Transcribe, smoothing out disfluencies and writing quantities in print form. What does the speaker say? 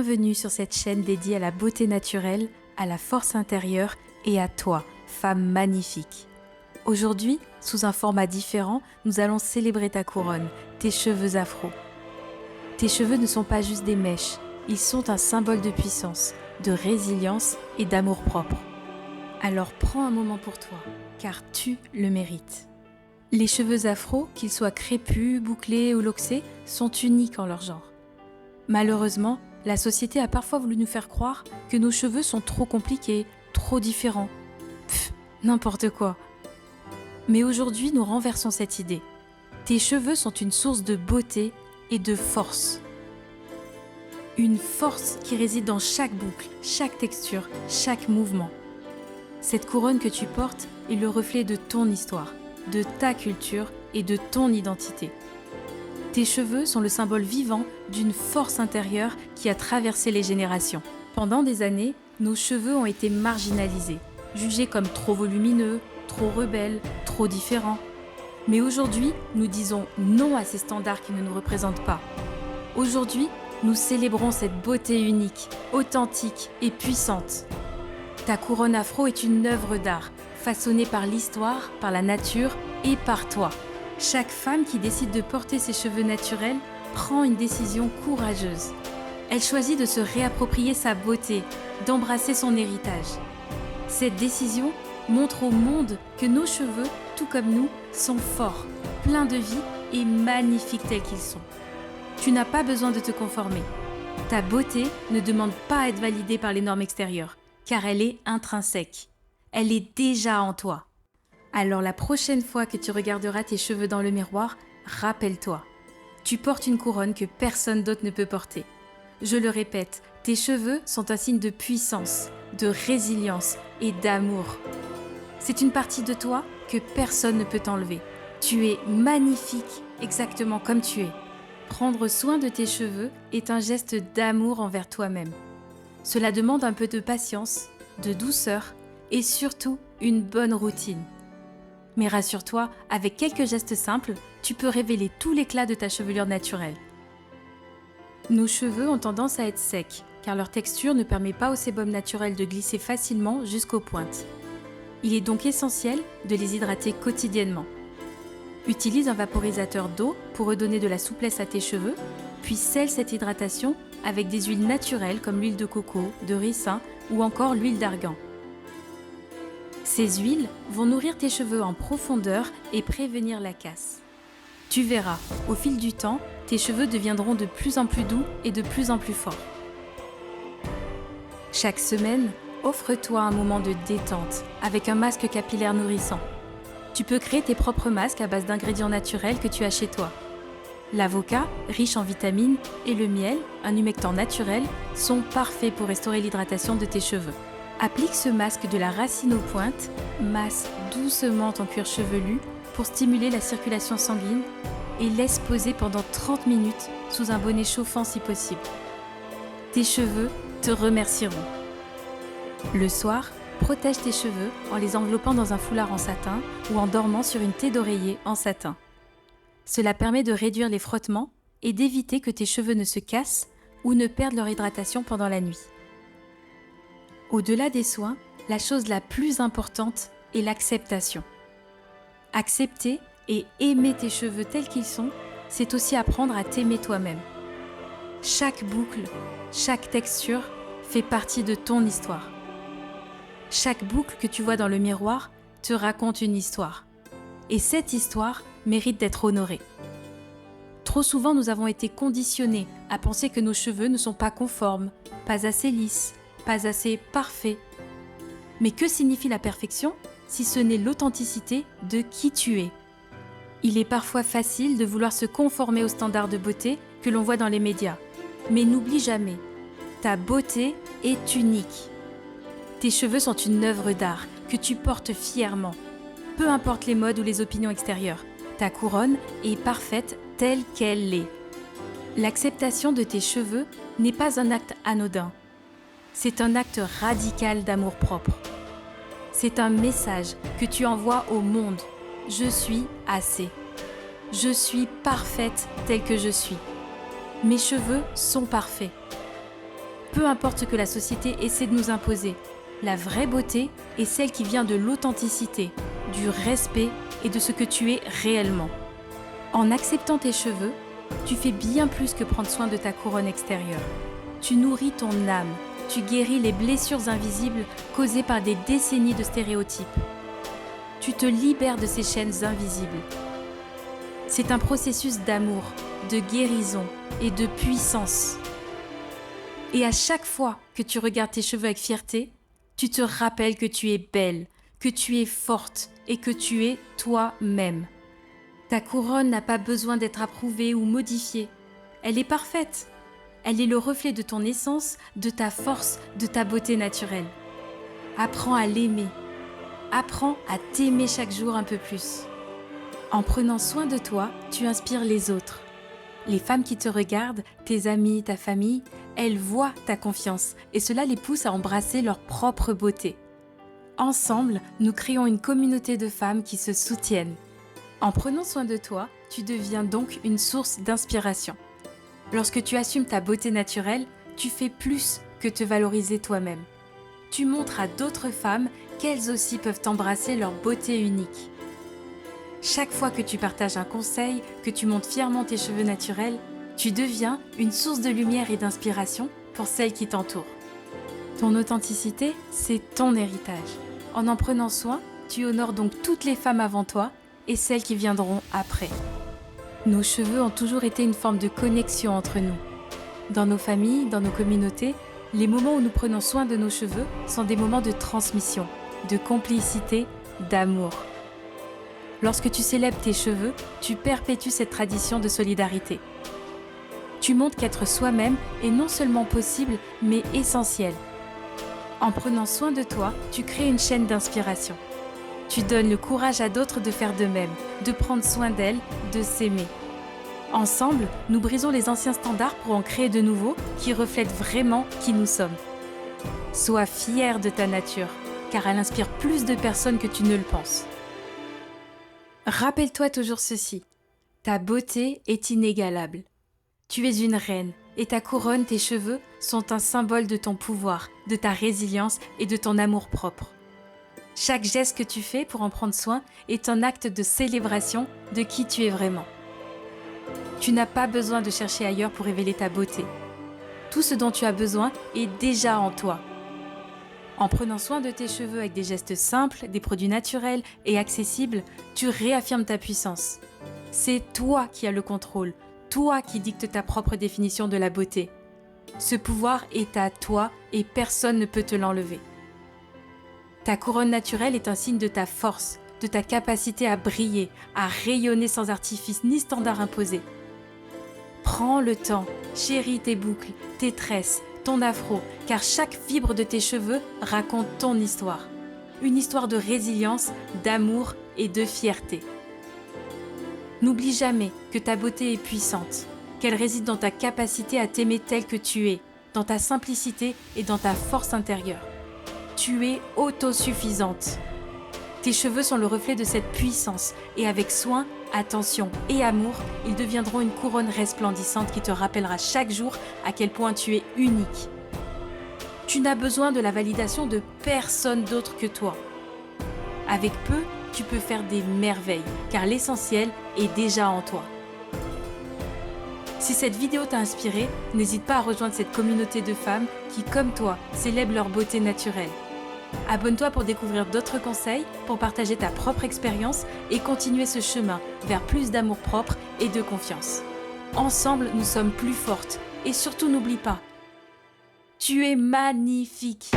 Bienvenue sur cette chaîne dédiée à la beauté naturelle, à la force intérieure et à toi, femme magnifique. Aujourd'hui, sous un format différent, nous allons célébrer ta couronne, tes cheveux afro. Tes cheveux ne sont pas juste des mèches, ils sont un symbole de puissance, de résilience et d'amour-propre. Alors prends un moment pour toi, car tu le mérites. Les cheveux afro, qu'ils soient crépus, bouclés ou loxés, sont uniques en leur genre. Malheureusement, la société a parfois voulu nous faire croire que nos cheveux sont trop compliqués, trop différents. N'importe quoi. Mais aujourd'hui, nous renversons cette idée. Tes cheveux sont une source de beauté et de force. Une force qui réside dans chaque boucle, chaque texture, chaque mouvement. Cette couronne que tu portes est le reflet de ton histoire, de ta culture et de ton identité. Tes cheveux sont le symbole vivant d'une force intérieure qui a traversé les générations. Pendant des années, nos cheveux ont été marginalisés, jugés comme trop volumineux, trop rebelles, trop différents. Mais aujourd'hui, nous disons non à ces standards qui ne nous représentent pas. Aujourd'hui, nous célébrons cette beauté unique, authentique et puissante. Ta couronne afro est une œuvre d'art, façonnée par l'histoire, par la nature et par toi. Chaque femme qui décide de porter ses cheveux naturels prend une décision courageuse. Elle choisit de se réapproprier sa beauté, d'embrasser son héritage. Cette décision montre au monde que nos cheveux, tout comme nous, sont forts, pleins de vie et magnifiques tels qu'ils sont. Tu n'as pas besoin de te conformer. Ta beauté ne demande pas à être validée par les normes extérieures, car elle est intrinsèque. Elle est déjà en toi. Alors la prochaine fois que tu regarderas tes cheveux dans le miroir, rappelle-toi, tu portes une couronne que personne d'autre ne peut porter. Je le répète, tes cheveux sont un signe de puissance, de résilience et d'amour. C'est une partie de toi que personne ne peut t'enlever. Tu es magnifique exactement comme tu es. Prendre soin de tes cheveux est un geste d'amour envers toi-même. Cela demande un peu de patience, de douceur et surtout une bonne routine. Mais rassure-toi, avec quelques gestes simples, tu peux révéler tout l'éclat de ta chevelure naturelle. Nos cheveux ont tendance à être secs, car leur texture ne permet pas au sébum naturel de glisser facilement jusqu'aux pointes. Il est donc essentiel de les hydrater quotidiennement. Utilise un vaporisateur d'eau pour redonner de la souplesse à tes cheveux, puis scelle cette hydratation avec des huiles naturelles comme l'huile de coco, de ricin ou encore l'huile d'argan. Ces huiles vont nourrir tes cheveux en profondeur et prévenir la casse. Tu verras, au fil du temps, tes cheveux deviendront de plus en plus doux et de plus en plus forts. Chaque semaine, offre-toi un moment de détente avec un masque capillaire nourrissant. Tu peux créer tes propres masques à base d'ingrédients naturels que tu as chez toi. L'avocat, riche en vitamines, et le miel, un humectant naturel, sont parfaits pour restaurer l'hydratation de tes cheveux. Applique ce masque de la racine aux pointes, masse doucement ton cuir chevelu pour stimuler la circulation sanguine et laisse poser pendant 30 minutes sous un bonnet chauffant si possible. Tes cheveux te remercieront. Le soir, protège tes cheveux en les enveloppant dans un foulard en satin ou en dormant sur une thé d'oreiller en satin. Cela permet de réduire les frottements et d'éviter que tes cheveux ne se cassent ou ne perdent leur hydratation pendant la nuit. Au-delà des soins, la chose la plus importante est l'acceptation. Accepter et aimer tes cheveux tels qu'ils sont, c'est aussi apprendre à t'aimer toi-même. Chaque boucle, chaque texture fait partie de ton histoire. Chaque boucle que tu vois dans le miroir te raconte une histoire. Et cette histoire mérite d'être honorée. Trop souvent, nous avons été conditionnés à penser que nos cheveux ne sont pas conformes, pas assez lisses, pas assez parfaits. Mais que signifie la perfection si ce n'est l'authenticité de qui tu es? Il est parfois facile de vouloir se conformer aux standards de beauté que l'on voit dans les médias. Mais n'oublie jamais, ta beauté est unique. Tes cheveux sont une œuvre d'art que tu portes fièrement. Peu importe les modes ou les opinions extérieures, ta couronne est parfaite telle qu'elle l'est. L'acceptation de tes cheveux n'est pas un acte anodin. C'est un acte radical d'amour-propre. C'est un message que tu envoies au monde. Je suis assez. Je suis parfaite telle que je suis. Mes cheveux sont parfaits. Peu importe ce que la société essaie de nous imposer, la vraie beauté est celle qui vient de l'authenticité, du respect et de ce que tu es réellement. En acceptant tes cheveux, tu fais bien plus que prendre soin de ta couronne extérieure. Tu nourris ton âme, tu guéris les blessures invisibles causées par des décennies de stéréotypes. Tu te libères de ces chaînes invisibles. C'est un processus d'amour, de guérison et de puissance. Et à chaque fois que tu regardes tes cheveux avec fierté, tu te rappelles que tu es belle, que tu es forte et que tu es toi-même. Ta couronne n'a pas besoin d'être approuvée ou modifiée. Elle est parfaite. Elle est le reflet de ton essence, de ta force, de ta beauté naturelle. Apprends à l'aimer. Apprends à t'aimer chaque jour un peu plus. En prenant soin de toi, tu inspires les autres. Les femmes qui te regardent, tes amis, ta famille, elles voient ta confiance et cela les pousse à embrasser leur propre beauté. Ensemble, nous créons une communauté de femmes qui se soutiennent. En prenant soin de toi, tu deviens donc une source d'inspiration. Lorsque tu assumes ta beauté naturelle, tu fais plus que te valoriser toi-même. Tu montres à d'autres femmes qu'elles aussi peuvent embrasser leur beauté unique. Chaque fois que tu partages un conseil, que tu montes fièrement tes cheveux naturels, tu deviens une source de lumière et d'inspiration pour celles qui t'entourent. Ton authenticité, c'est ton héritage. En prenant soin, tu honores donc toutes les femmes avant toi et celles qui viendront après. Nos cheveux ont toujours été une forme de connexion entre nous. Dans nos familles, dans nos communautés, les moments où nous prenons soin de nos cheveux sont des moments de transmission, de complicité, d'amour. Lorsque tu célèbres tes cheveux, tu perpétues cette tradition de solidarité. Tu montres qu'être soi-même est non seulement possible, mais essentiel. En prenant soin de toi, tu crées une chaîne d'inspiration. Tu donnes le courage à d'autres de faire de même, de prendre soin d'elles, de s'aimer. Ensemble, nous brisons les anciens standards pour en créer de nouveaux qui reflètent vraiment qui nous sommes. Sois fière de ta nature, car elle inspire plus de personnes que tu ne le penses. Rappelle-toi toujours ceci, ta beauté est inégalable. Tu es une reine et ta couronne, tes cheveux, sont un symbole de ton pouvoir, de ta résilience et de ton amour-propre. Chaque geste que tu fais pour en prendre soin est un acte de célébration de qui tu es vraiment. Tu n'as pas besoin de chercher ailleurs pour révéler ta beauté. Tout ce dont tu as besoin est déjà en toi. En prenant soin de tes cheveux avec des gestes simples, des produits naturels et accessibles, tu réaffirmes ta puissance. C'est toi qui as le contrôle, toi qui dictes ta propre définition de la beauté. Ce pouvoir est à toi et personne ne peut te l'enlever. Ta couronne naturelle est un signe de ta force, de ta capacité à briller, à rayonner sans artifice ni standard imposé. Prends le temps, chéris tes boucles, tes tresses, ton afro, car chaque fibre de tes cheveux raconte ton histoire. Une histoire de résilience, d'amour et de fierté. N'oublie jamais que ta beauté est puissante, qu'elle réside dans ta capacité à t'aimer tel que tu es, dans ta simplicité et dans ta force intérieure. Tu es autosuffisante. Tes cheveux sont le reflet de cette puissance et avec soin, attention et amour, ils deviendront une couronne resplendissante qui te rappellera chaque jour à quel point tu es unique. Tu n'as besoin de la validation de personne d'autre que toi. Avec peu, tu peux faire des merveilles, car l'essentiel est déjà en toi. Si cette vidéo t'a inspiré, n'hésite pas à rejoindre cette communauté de femmes qui, comme toi, célèbrent leur beauté naturelle. Abonne-toi pour découvrir d'autres conseils, pour partager ta propre expérience et continuer ce chemin vers plus d'amour-propre et de confiance. Ensemble, nous sommes plus fortes et surtout n'oublie pas, tu es magnifique.